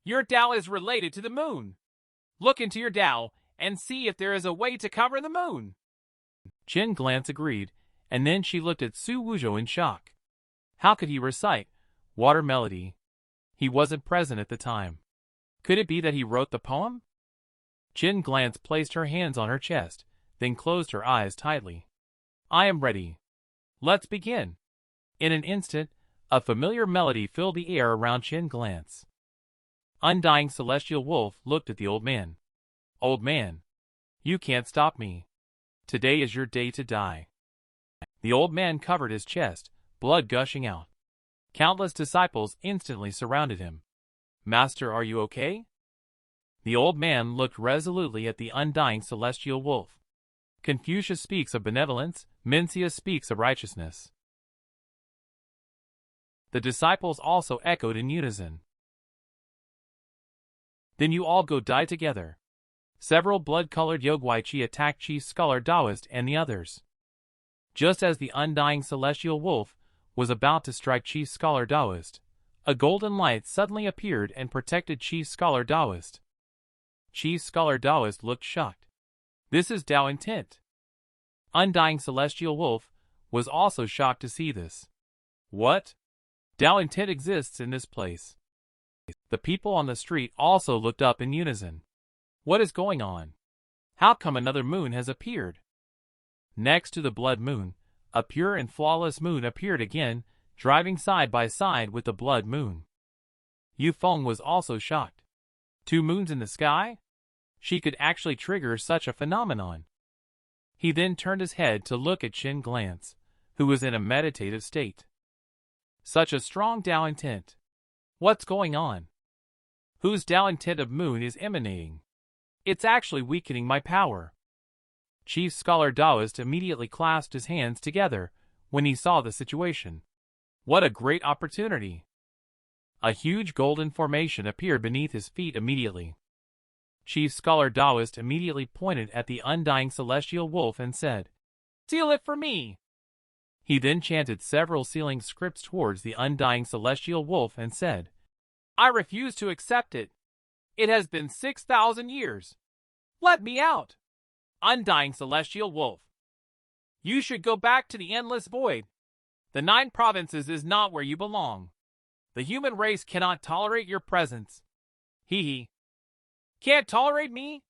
Speaker 1: Your Tao is related to the moon. Look into your Tao and see if there is a way to cover the moon. Qin Glance agreed, and then she looked at Xu Wuzhou in shock. How could he recite water melody? He wasn't present at the time. Could it be that he wrote the poem? Qin Glance placed her hands on her chest, then closed her eyes tightly. I am ready. Let's begin. In an instant, a familiar melody filled the air around Qin Glance. Undying Celestial Wolf looked at the old man. Old man, you can't stop me. Today is your day to die. The old man covered his chest, blood gushing out. Countless disciples instantly surrounded him. Master, are you okay? The old man looked resolutely at the undying Celestial Wolf. Confucius speaks of benevolence, Mencius speaks of righteousness. The disciples also echoed in unison. Then you all go die together. Several blood-colored Yogwai-Chi attacked Chief Scholar Taoist and the others. Just as the undying Celestial Wolf was about to strike Chief Scholar Taoist, a golden light suddenly appeared and protected Chief Scholar Taoist. Chief Scholar Taoist looked shocked. This is Tao intent. Undying Celestial Wolf was also shocked to see this. What? Tao intent exists in this place. The people on the street also looked up in unison. What is going on? How come another moon has appeared? Next to the blood moon, a pure and flawless moon appeared again, driving side by side with the blood moon. Yu Feng was also shocked. 2 moons in the sky? She could actually trigger such a phenomenon. He then turned his head to look at Qin Glance, who was in a meditative state. Such a strong Tao intent. What's going on? Whose Tao intent of moon is emanating? It's actually weakening my power. Chief Scholar Taoist immediately clasped his hands together when he saw the situation. What a great opportunity! A huge golden formation appeared beneath his feet immediately. Chief Scholar Taoist immediately pointed at the undying Celestial Wolf and said, "Seal it for me!" He then chanted several sealing scripts towards the undying Celestial Wolf and said, "I refuse to accept it. It has been 6,000 years. Let me out! Undying Celestial Wolf. You should go back to the endless void. The 9 provinces is not where you belong. The human race cannot tolerate your presence. Hee hee. Can't tolerate me?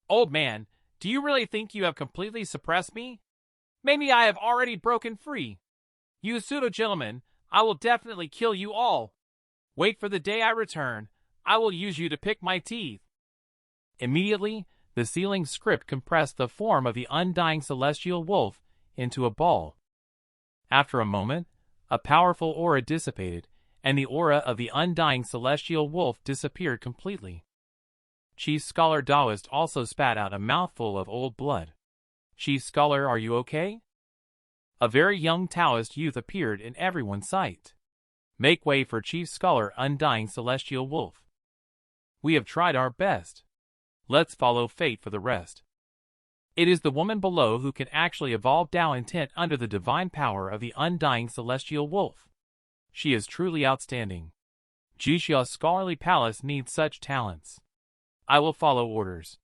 Speaker 1: Old man, do you really think you have completely suppressed me? Maybe I have already broken free. You pseudo-gentlemen, I will definitely kill you all. Wait for the day I return. I will use you to pick my teeth." Immediately, the sealing script compressed the form of the undying Celestial Wolf into a ball. After a moment, a powerful aura dissipated, and the aura of the undying Celestial Wolf disappeared completely. Chief Scholar Taoist also spat out a mouthful of old blood. "Chief Scholar, are you okay?" A very young Taoist youth appeared in everyone's sight. "Make way for Chief Scholar Undying Celestial Wolf. We have tried our best. Let's follow fate for the rest." It is the woman below who can actually evolve Tao intent under the divine power of the Undying Celestial Wolf. She is truly outstanding. Jixia's scholarly palace needs such talents. I will follow orders.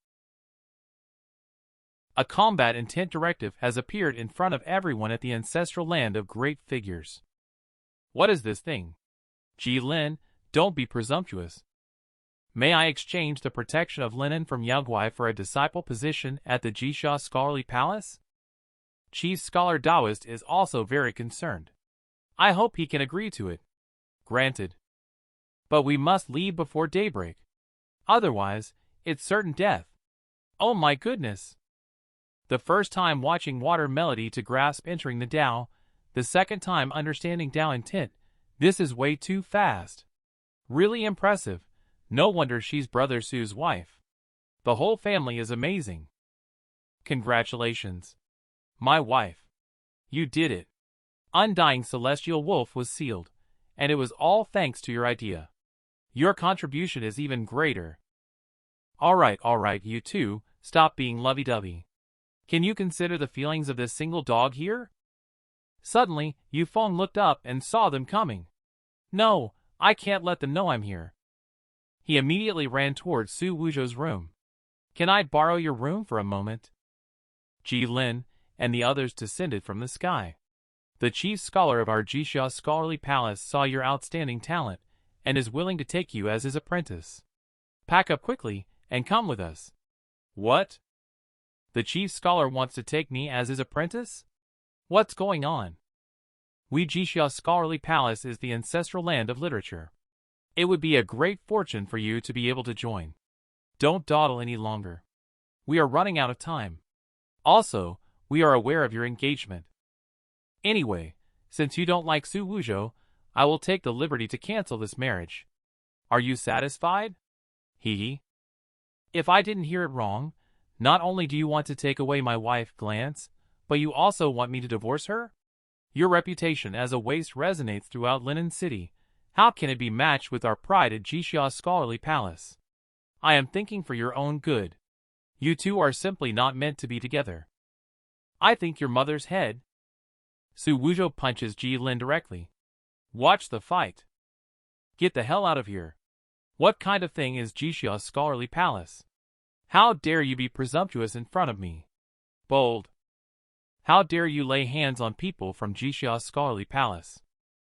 Speaker 1: A combat intent directive has appeared in front of everyone at the ancestral land of great figures. What is this thing? Ji Lin, don't be presumptuous. May I exchange the protection of linen from Yagwai for a disciple position at the Jixia Scholarly Palace? Chief Scholar Taoist is also very concerned. I hope he can agree to it. Granted. But we must leave before daybreak. Otherwise, it's certain death. Oh my goodness! The first time watching Water Melody to grasp entering the Tao, the second time understanding Tao intent, this is way too fast. Really impressive. No wonder she's Brother Su's wife. The whole family is amazing. Congratulations. My wife. You did it. Undying Celestial Wolf was sealed, and it was all thanks to your idea. Your contribution is even greater. All right, you two, stop being lovey-dovey. Can you consider the feelings of this single dog here? Suddenly, Yu Feng looked up and saw them coming. No, I can't let them know I'm here. He immediately ran towards Xu Wuzhou's room. Can I borrow your room for a moment? Ji Lin and the others descended from the sky. The chief scholar of our Jixia Scholarly Palace saw your outstanding talent and is willing to take you as his apprentice. Pack up quickly and come with us. What? The chief scholar wants to take me as his apprentice? What's going on? Jixia Scholarly Palace is the ancestral land of literature. It would be a great fortune for you to be able to join. Don't dawdle any longer. We are running out of time. Also, we are aware of your engagement. Anyway, since you don't like Xu Wuzhou, I will take the liberty to cancel this marriage. Are you satisfied? Hee. If I didn't hear it wrong, not only do you want to take away my wife, Glance, but you also want me to divorce her? Your reputation as a waste resonates throughout Linen City. How can it be matched with our pride at Jixia Scholarly Palace? I am thinking for your own good. You two are simply not meant to be together. I think your mother's head. Xu Wuzhou punches Ji Lin directly. Watch the fight. Get the hell out of here. What kind of thing is Jixia Scholarly Palace? How dare you be presumptuous in front of me? Bold. How dare you lay hands on people from Jixia Scholarly Palace?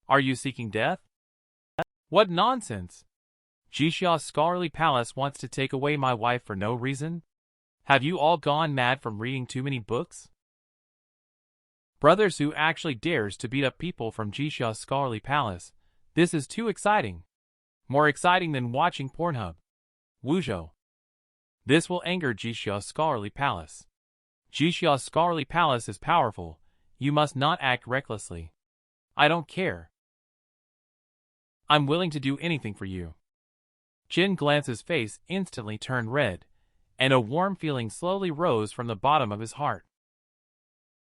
Speaker 1: Are you seeking death? What nonsense! Jixia Scholarly Palace wants to take away my wife for no reason? Have you all gone mad from reading too many books? Brother Xu actually dares to beat up people from Jixia Scholarly Palace. This is too exciting. More exciting than watching Pornhub. Wuzhou. This will anger Jixia Scholarly Palace. Jixia Scholarly Palace is powerful. You must not act recklessly. I don't care. I'm willing to do anything for you. Qin Glance's face instantly turned red, and a warm feeling slowly rose from the bottom of his heart.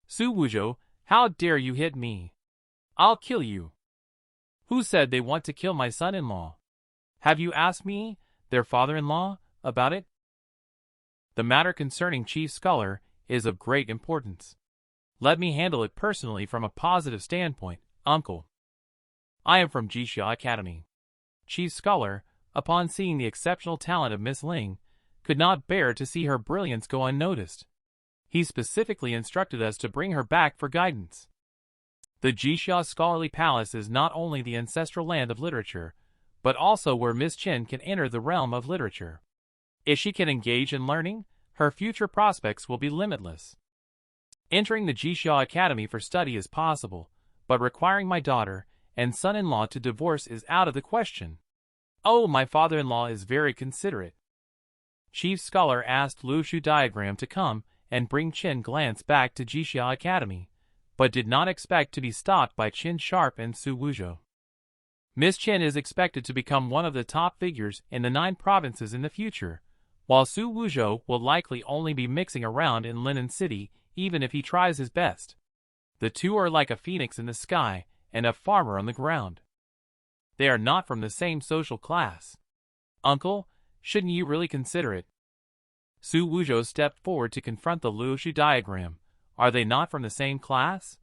Speaker 1: Xu Wuzhou, how dare you hit me? I'll kill you. Who said they want to kill my son-in-law? Have you asked me, their father-in-law, about it? The matter concerning Chief Scholar is of great importance. Let me handle it personally from a positive standpoint, uncle. I am from Jixia Academy. Chief Scholar, upon seeing the exceptional talent of Miss Ling, could not bear to see her brilliance go unnoticed. He specifically instructed us to bring her back for guidance. The Jixia Scholarly Palace is not only the ancestral land of literature, but also where Miss Chen can enter the realm of literature. If she can engage in learning, her future prospects will be limitless. Entering the Jixia Academy for study is possible, but requiring my daughter and son-in-law to divorce is out of the question. Oh, my father-in-law is very considerate. Chief Scholar asked Lu Shu Diagram to come and bring Qin Glance back to Jixia Academy, but did not expect to be stopped by Qin Sharp and Xu Wuzhou. Miss Chen is expected to become one of the top figures in the 9 provinces in the future, while Xu Wuzhou will likely only be mixing around in Linen City even if he tries his best. The two are like a phoenix in the sky and a farmer on the ground. They are not from the same social class. Uncle, shouldn't you really consider it? Xu Wuzhou stepped forward to confront the Lu Shu Diagram. Are they not from the same class?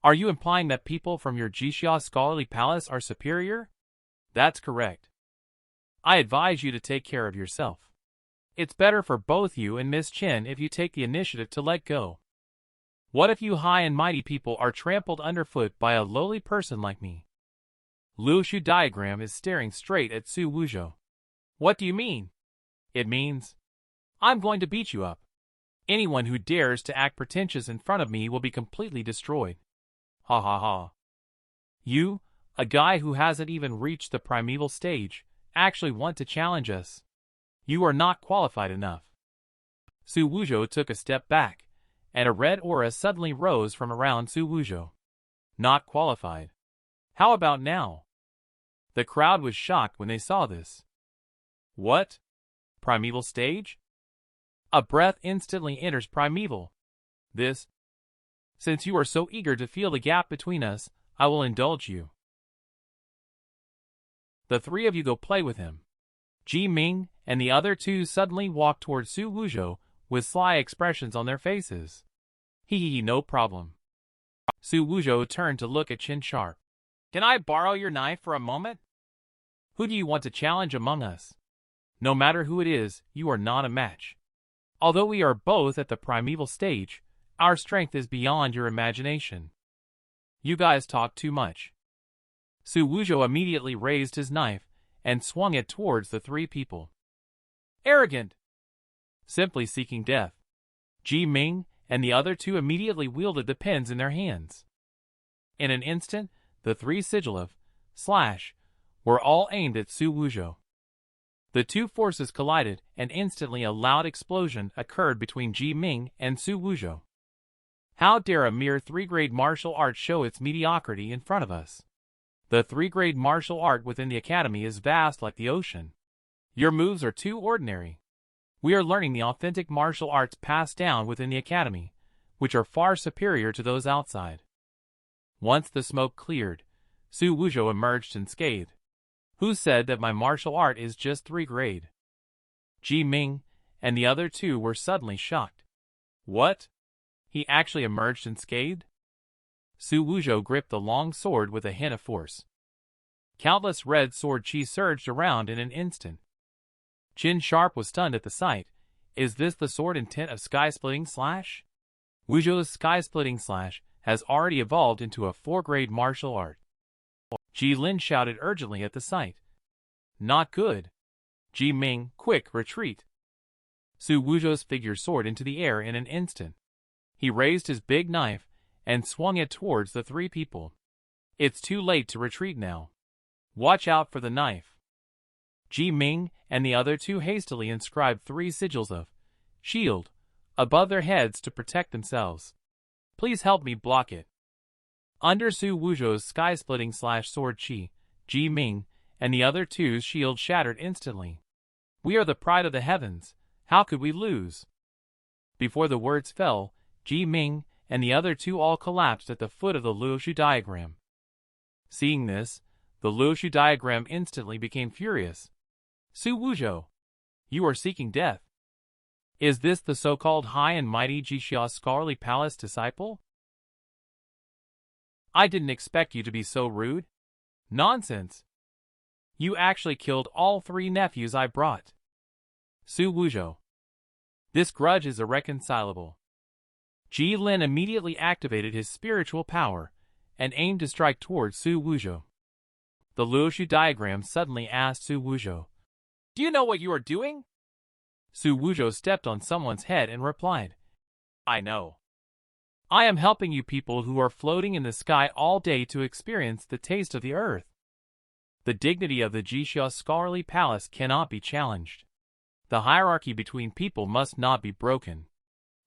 Speaker 1: Are you implying that people from your Jixia Scholarly Palace are superior? That's correct. I advise you to take care of yourself. It's better for both you and Miss Chen if you take the initiative to let go. What if you high and mighty people are trampled underfoot by a lowly person like me? Lu Shu Diagram is staring straight at Xu Wuzhou. What do you mean? It means, I'm going to beat you up. Anyone who dares to act pretentious in front of me will be completely destroyed. Ha ha ha. You, a guy who hasn't even reached the primeval stage, actually want to challenge us. You are not qualified enough. Xu Wuzhou took a step back, and a red aura suddenly rose from around Xu Wuzhou. Not qualified. How about now? The crowd was shocked when they saw this. What? Primeval stage? A breath instantly enters primeval. This. Since you are so eager to feel the gap between us, I will indulge you. The 3 of you go play with him. Ji Ming and the other 2 suddenly walked towards Xu Wuzhou with sly expressions on their faces. Hee, no problem. Xu Wuzhou turned to look at Qin Sharp. Can I borrow your knife for a moment? Who do you want to challenge among us? No matter who it is, you are not a match. Although we are both at the primeval stage, our strength is beyond your imagination. You guys talk too much. Xu Wuzhou immediately raised his knife and swung it towards the 3 people. Arrogant! Simply seeking death. Ji Ming and the other 2 immediately wielded the pens in their hands. In an instant, the 3 sigil of slash were all aimed at Xu Wuzhou. The two forces collided, and instantly a loud explosion occurred between Ji Ming and Xu Wuzhou. How dare a mere 3-grade martial art show its mediocrity in front of us? The 3-grade martial art within the academy is vast like the ocean. Your moves are too ordinary. We are learning the authentic martial arts passed down within the academy, which are far superior to those outside. Once the smoke cleared, Xu Wuzhou emerged unscathed. Who said that my martial art is just 3-grade? Ji Ming and the other two were suddenly shocked. What? He actually emerged unscathed? Xu Wuzhou gripped the long sword with a hint of force. Countless red sword chi surged around in an instant. Qin Sharp was stunned at the sight. Is this the sword intent of sky-splitting slash? Wuzhou's sky-splitting slash has already evolved into a 4-grade martial art. Ji Lin shouted urgently at the sight. Not good. Ji Ming, quick, retreat. Xu Wuzhou's figure soared into the air in an instant. He raised his big knife and swung it towards the 3 people. It's too late to retreat now. Watch out for the knife. Ji Ming and the other two hastily inscribed 3 sigils of shield above their heads to protect themselves. Please help me block it. Under Xu Wuzhou's sky-splitting slash sword chi, Ji Ming and the other two's shield shattered instantly. We are the pride of the heavens. How could we lose? Before the words fell, Ji Ming and the other two all collapsed at the foot of the Luoshu diagram. Seeing this, the Luoshu diagram instantly became furious. Xu Wuzhou, you are seeking death. Is this the so-called high and mighty Jixia Scholarly Palace disciple? I didn't expect you to be so rude. Nonsense. You actually killed all 3 nephews I brought. Xu Wuzhou. This grudge is irreconcilable. Ji Lin immediately activated his spiritual power and aimed to strike towards Xu Wuzhou. The Luoshu diagram suddenly asked Xu Wuzhou, Do you know what you are doing? Xu Wuzhou stepped on someone's head and replied, I know. I am helping you people who are floating in the sky all day to experience the taste of the earth. The dignity of the Jixia Scholarly Palace cannot be challenged. The hierarchy between people must not be broken.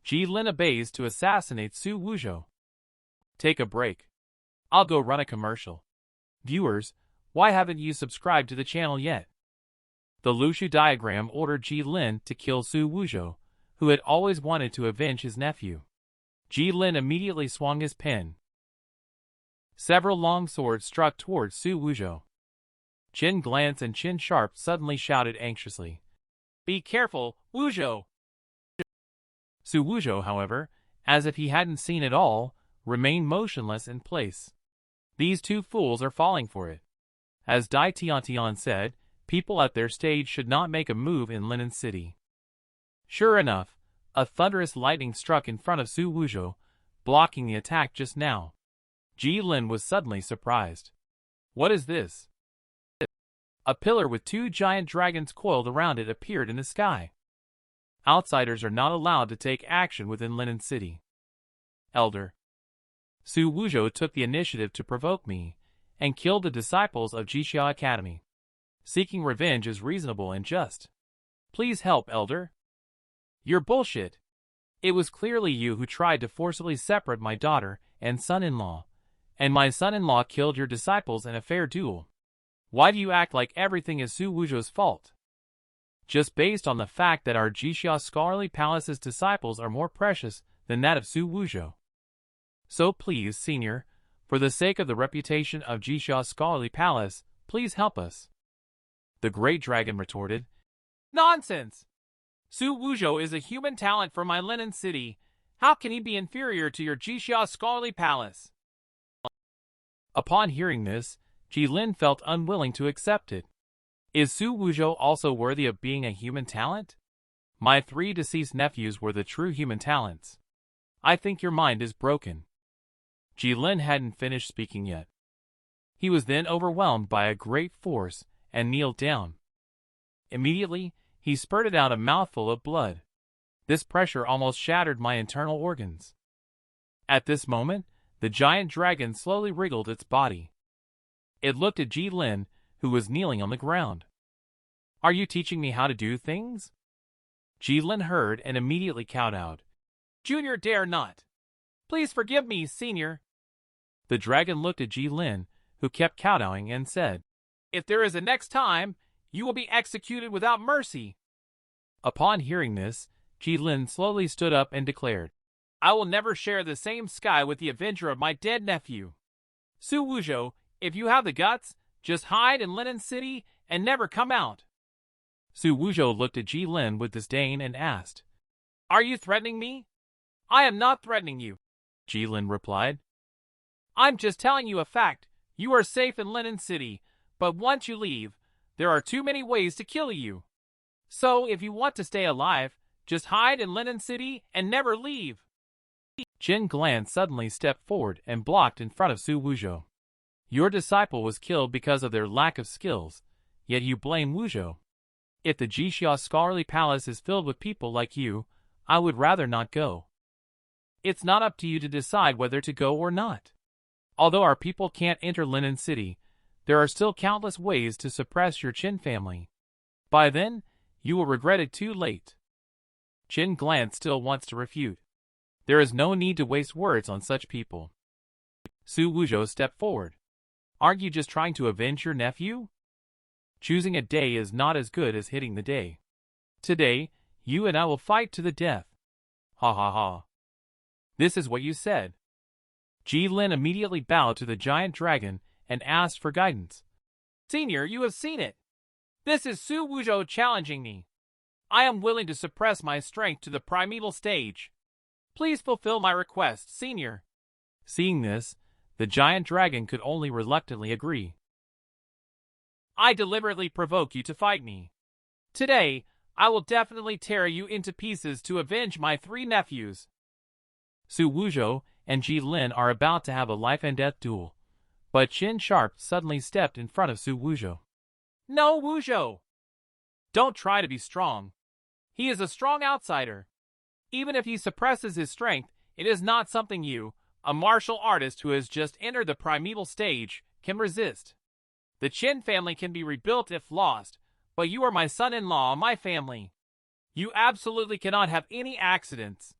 Speaker 1: Ji Lin obeys to assassinate Xu Wuzhou. Take a break. I'll go run a commercial. Viewers, why haven't you subscribed to the channel yet? The Luoshu diagram ordered Ji Lin to kill Xu Wuzhou, who had always wanted to avenge his nephew. Ji Lin immediately swung his pen. Several long swords struck towards Xu Wuzhou. Qin Glance and Qin Sharp suddenly shouted anxiously, Be careful, Wuzhou! Xu Wuzhou, however, as if he hadn't seen it all, remained motionless in place. These 2 fools are falling for it. As Dai Tiantian said, people at their stage should not make a move in Linen City. Sure enough, a thunderous lightning struck in front of Xu Wuzhou, blocking the attack just now. Ji Lin was suddenly surprised. What is this? A pillar with 2 giant dragons coiled around it appeared in the sky. Outsiders are not allowed to take action within Linen City. Elder. Xu Wuzhou took the initiative to provoke me, and killed the disciples of Jixia Academy. Seeking revenge is reasonable and just. Please help, Elder. You're bullshit. It was clearly you who tried to forcibly separate my daughter and son-in-law, and my son-in-law killed your disciples in a fair duel. Why do you act like everything is Xu Wuzhou's fault? Just based on the fact that our Jixia Scholarly Palace's disciples are more precious than that of Xu Wuzhou. So please, Senior, for the sake of the reputation of Jixia Scholarly Palace, please help us. The Great Dragon retorted, Nonsense! Xu Wuzhou is a human talent from my Linen City. How can he be inferior to your Jixia Scholarly Palace? Upon hearing this, Ji Lin felt unwilling to accept it. Is Xu Wuzhou also worthy of being a human talent? My 3 deceased nephews were the true human talents. I think your mind is broken. Ji Lin hadn't finished speaking yet. He was then overwhelmed by a great force and kneeled down. Immediately, he spurted out a mouthful of blood. This pressure almost shattered my internal organs. At this moment, The giant dragon slowly wriggled its body. It looked at Jilin, who was kneeling on the ground. Are you teaching me how to do things? Jilin heard and immediately kowtowed. Junior dare not. Please forgive me, senior. The dragon looked at Jilin, who kept kowtowing, and said, If there is a next time, you will be executed without mercy. Upon hearing this, Jilin slowly stood up and declared, I will never share the same sky with the avenger of my dead nephew. Xu Wuzhou, if you have the guts, just hide in Linen City and never come out. Xu Wuzhou looked at Jilin with disdain and asked, Are you threatening me? I am not threatening you, Jilin replied. I'm just telling you a fact. You are safe in Linen City, but once you leave, there are too many ways to kill you. So if you want to stay alive, just hide in Linen City and never leave. Qin Glan suddenly stepped forward and blocked in front of Xu Wuzhou. Your disciple was killed because of their lack of skills, yet you blame Wuzhou. If the Jixia Scholarly Palace is filled with people like you, I would rather not go. It's not up to you to decide whether to go or not. Although our people can't enter Linen City, there are still countless ways to suppress your Qin family. By then, you will regret it too late. Qin Glan still wants to refute. There is no need to waste words on such people. Xu Wuzhou stepped forward. Aren't you just trying to avenge your nephew? Choosing a day is not as good as hitting the day. Today, you and I will fight to the death. Ha ha ha. This is what you said. Jilin immediately bowed to the giant dragon and asked for guidance. Senior, you have seen it. This is Xu Wuzhou challenging me. I am willing to suppress my strength to the primeval stage. Please fulfill my request, Senior. Seeing this, the giant dragon could only reluctantly agree. I deliberately provoke you to fight me. Today, I will definitely tear you into pieces to avenge my 3 nephews. Xu Wuzhou and Jilin are about to have a life-and-death duel, but Qin Sharp suddenly stepped in front of Xu Wuzhou. No, Wuzhou! Don't try to be strong. He is a strong outsider. Even if he suppresses his strength, it is not something you, a martial artist who has just entered the primeval stage, can resist. The Qin family can be rebuilt if lost, but you are my son-in-law, my family. You absolutely cannot have any accidents.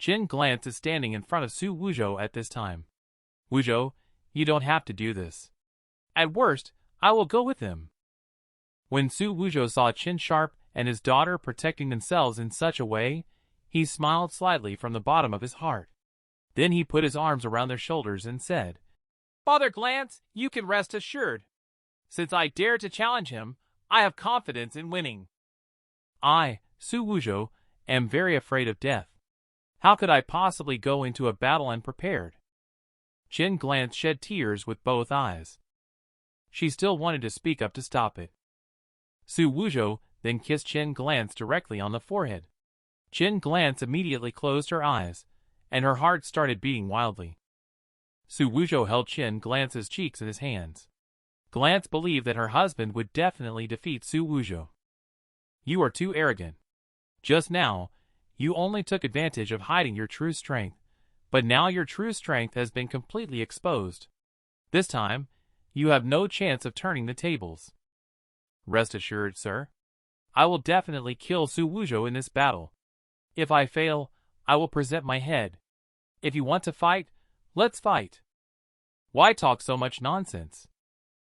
Speaker 1: Qin Glan is standing in front of Xu Wuzhou at this time. Wuzhou, you don't have to do this. At worst, I will go with him. When Xu Wuzhou saw Qin Sharp and his daughter protecting themselves in such a way, he smiled slightly from the bottom of his heart. Then he put his arms around their shoulders and said, Father Glance, you can rest assured. Since I dare to challenge him, I have confidence in winning. I, Xu Wuzhou, am very afraid of death. How could I possibly go into a battle unprepared? Qin Glan shed tears with both eyes. She still wanted to speak up to stop it. Xu Wuzhou then kissed Qin Glan directly on the forehead. Qin Glan immediately closed her eyes, and her heart started beating wildly. Xu Wuzhou held Qin Glan's cheeks in his hands. Glance believed that her husband would definitely defeat Xu Wuzhou. You are too arrogant. Just now, you only took advantage of hiding your true strength, but now your true strength has been completely exposed. This time, you have no chance of turning the tables. Rest assured, sir. I will definitely kill Xu Wuzhou in this battle. If I fail, I will present my head. If you want to fight, let's fight. Why talk so much nonsense?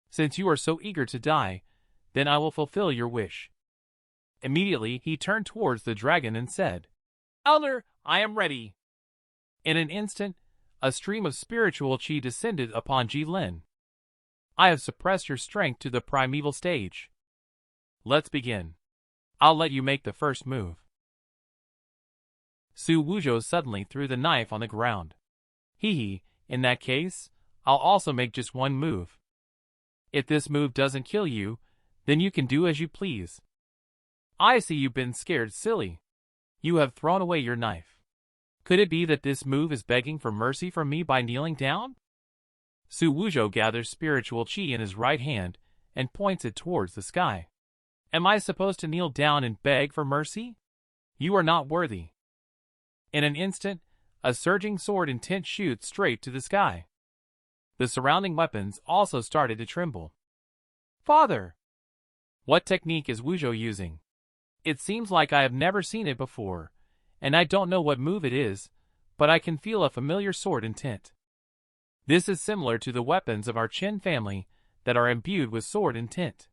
Speaker 1: Since you are so eager to die, then I will fulfill your wish. Immediately he turned towards the dragon and said, Elder, I am ready. In an instant, a stream of spiritual qi descended upon Jilin. I have suppressed your strength to the primeval stage. Let's begin. I'll let you make the first move. Xu Wuzhou suddenly threw the knife on the ground. Hee, in that case, I'll also make just one move. If this move doesn't kill you, then you can do as you please. I see you've been scared silly. You have thrown away your knife. Could it be that this move is begging for mercy from me by kneeling down? Xu Wuzhou gathers spiritual qi in his right hand and points it towards the sky. Am I supposed to kneel down and beg for mercy? You are not worthy. In an instant, a surging sword intent shoots straight to the sky. The surrounding weapons also started to tremble. Father! What technique is Wuzhou using? It seems like I have never seen it before, and I don't know what move it is, but I can feel a familiar sword intent. This is similar to the weapons of our Qin family that are imbued with sword intent.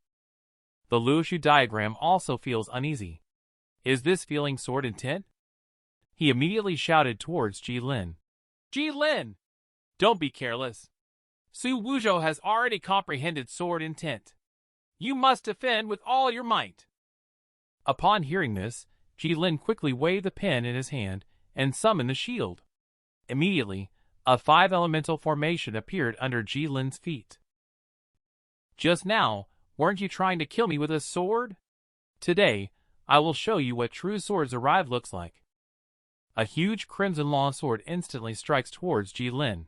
Speaker 1: The Luoshu diagram also feels uneasy. Is this feeling sword intent? He immediately shouted towards Jilin. Jilin! Don't be careless. Xu Wuzhou has already comprehended sword intent. You must defend with all your might. Upon hearing this, Jilin quickly waved the pen in his hand and summoned the shield. Immediately, a 5-elemental formation appeared under Jilin's feet. Just now, weren't you trying to kill me with a sword? Today, I will show you what true swords arrive looks like. A huge crimson long sword instantly strikes towards Jilin.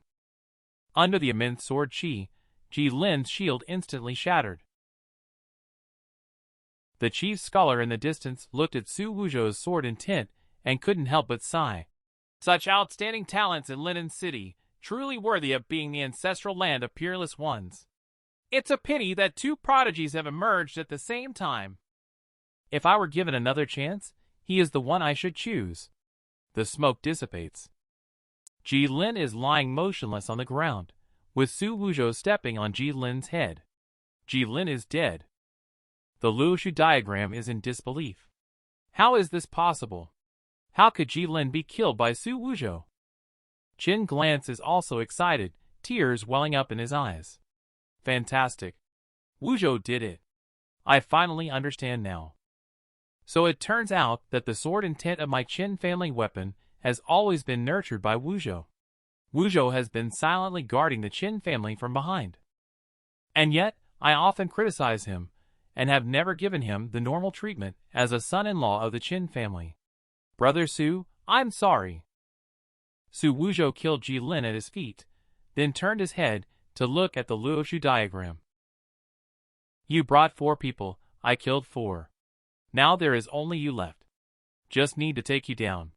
Speaker 1: Under the immense sword chi, Jilin's shield instantly shattered. The chief scholar in the distance looked at Xu Wuzhou's sword intent and couldn't help but sigh. Such outstanding talents in Linen City, truly worthy of being the ancestral land of peerless ones. It's a pity that two prodigies have emerged at the same time. If I were given another chance, he is the one I should choose. The smoke dissipates. Jilin is lying motionless on the ground, with Xu Wuzhou stepping on Jilin's head. Jilin is dead. The Luoshu diagram is in disbelief. How is this possible? How could Jilin be killed by Xu Wuzhou? Qin Glance is also excited, tears welling up in his eyes. Fantastic. Wuzhou did it. I finally understand now. So it turns out that the sword intent of my Qin family weapon has always been nurtured by Wuzhou. Wuzhou has been silently guarding the Qin family from behind. And yet, I often criticize him, and have never given him the normal treatment as a son-in-law of the Qin family. Brother Xu, I'm sorry. Xu Wuzhou killed Jilin at his feet, then turned his head to look at the Luoshu diagram. You brought 4 people, I killed 4. Now there is only you left. Just need to take you down.